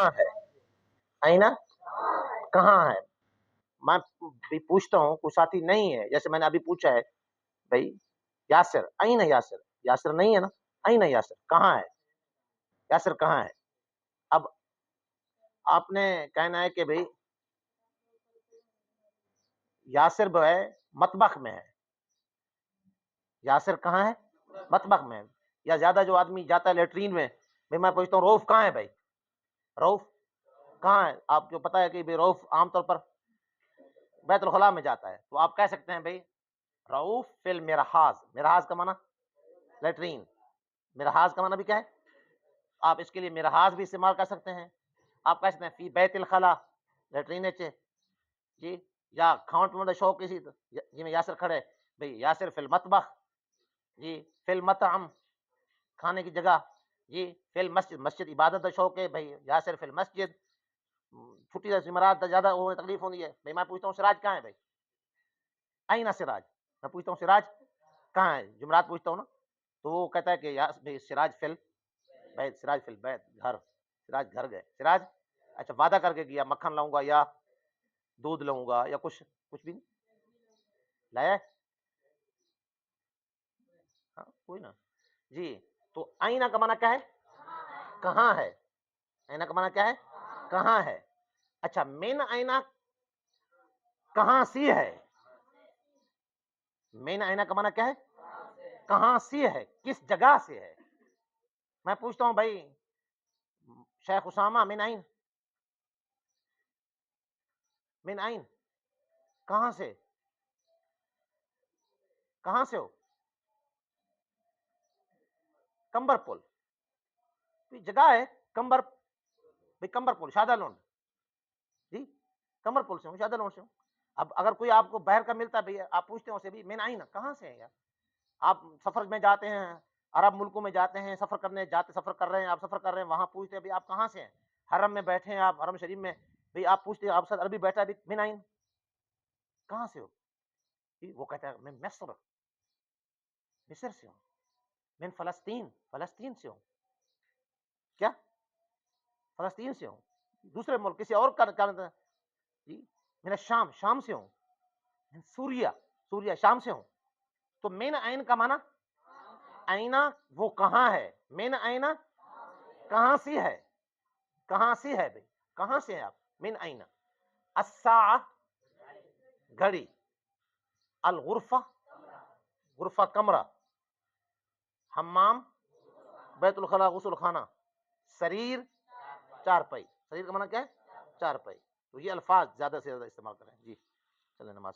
کہاں ہے؟ آئینہ کہاں ہے؟ میں بھی پوچھتا ہوں، کوئی ساتھی نہیں ہے، جیسے میں نے ابھی پوچھا ہے بھائی یاسر آئینہ، یاسر یاسر نہیں ہے نا، آئینہ یاسر کہاں ہے؟ یاسر کہاں ہے؟ اب آپ نے کہنا ہے کہ بھائی یاسر جو ہے مطبخ میں ہے، یاسر کہاں ہے؟ مطبخ میں ہے۔ یا زیادہ جو آدمی جاتا ہے لیٹرین میں، بھائی میں پوچھتا ہوں روف کہاں ہے بھائی، روف کہاں ہے؟ آپ کو پتا ہے کہ بھائی روف عام طور پر بیت الخلاء میں جاتا ہے، تو آپ کہہ سکتے ہیں بھائی روف فی المرحاض، مرحاض کا معنی لیٹرین، مرحاض کا معنی بھی کیا ہے؟ آپ اس کے لیے مرحاض بھی استعمال کر سکتے ہیں، آپ کہہ سکتے ہیں فی بیت الخلاء لیٹرین جی، یا کھاؤنٹ میں شوق کسی جی میں یاسر کھڑے بھائی یاسر فی المطبخ، جی فی المطعم کھانے کی جگہ، جی فی المسجد مسجد عبادت کا شوق ہے بھائی یاسر فی المسجد، چھٹی کا جمعرات زیادہ وہ تکلیف ہوتی ہے بھائی میں پوچھتا ہوں سراج کہاں ہے بھائی، آئینہ سراج، میں پوچھتا ہوں سراج کہاں ہے، جمعرات پوچھتا ہوں نا، تو وہ کہتا ہے کہ بھائی سراج فی البیت، سراج فی البیت گھر، سراج گھر گئے، سراج اچھا وعدہ کر کے گیا مکھن لاؤں گا یا دودھ لاؤں گا یا کچھ بھی نہیں لایا، ہاں کوئی نا جی، تو آئینہ کا معنی کیا ہے؟ کہاں ہے؟ آئینہ کا معنی کیا ہے؟ کہاں ہے؟ اچھا مین آئینہ کہاں سی ہے؟ مین آئینہ کا معنی کیا ہے؟ کہاں سی ہے، کس جگہ سے ہے؟ میں پوچھتا ہوں بھائی شیخ اسامہ من آئین، من آئین کہاں سے، کہاں سے ہو؟ کمبر پول جگہ ہے، کمبر بھائی کمبر پول شادہ لونڈ، جی کمبر پول سے ہوں، شادہ لونڈ سے ہوں۔ اب اگر کوئی آپ کو باہر کا ملتا ہے بھائی آپ پوچھتے ہیں اسے بھی من آئین کہاں سے ہے یار، آپ سفر میں جاتے ہیں عرب ملکوں میں جاتے ہیں سفر کرنے جاتے، سفر کر رہے ہیں آپ، سفر کر رہے ہیں وہاں پوچھتے ہیں بھائی آپ کہاں سے ہیں، حرم میں بیٹھے ہیں آپ، حرم شریف میں بھائی آپ پوچھتے ہیں آپ ساتھ عربی بیٹھا ہے من آئین کہاں سے ہو، وہ کہتا ہے میں مصر، مصر سے ہوں، من فلسطین، فلسطین سے ہوں، کیا فلسطین سے ہوں، دوسرے ملک کسی اور جی من الشام، شام سے ہوں، من سوریا، سوریا شام سے ہوں، تو من آئین کا معنی آئینہ وہ کہاں ہے، من آئینہ کہاں سی ہے، کہاں سی ہے بھائی، کہاں سے ہیں آپ، من آئینہ، الساعہ گھڑی، الغرفہ غرفہ کمرہ، حمام بیت الخلاء غسل خانہ، سریر چارپائی، سریر کا معنی کیا ہے؟ چارپائی، تو یہ الفاظ زیادہ سے زیادہ استعمال کریں جی، چلیں نماز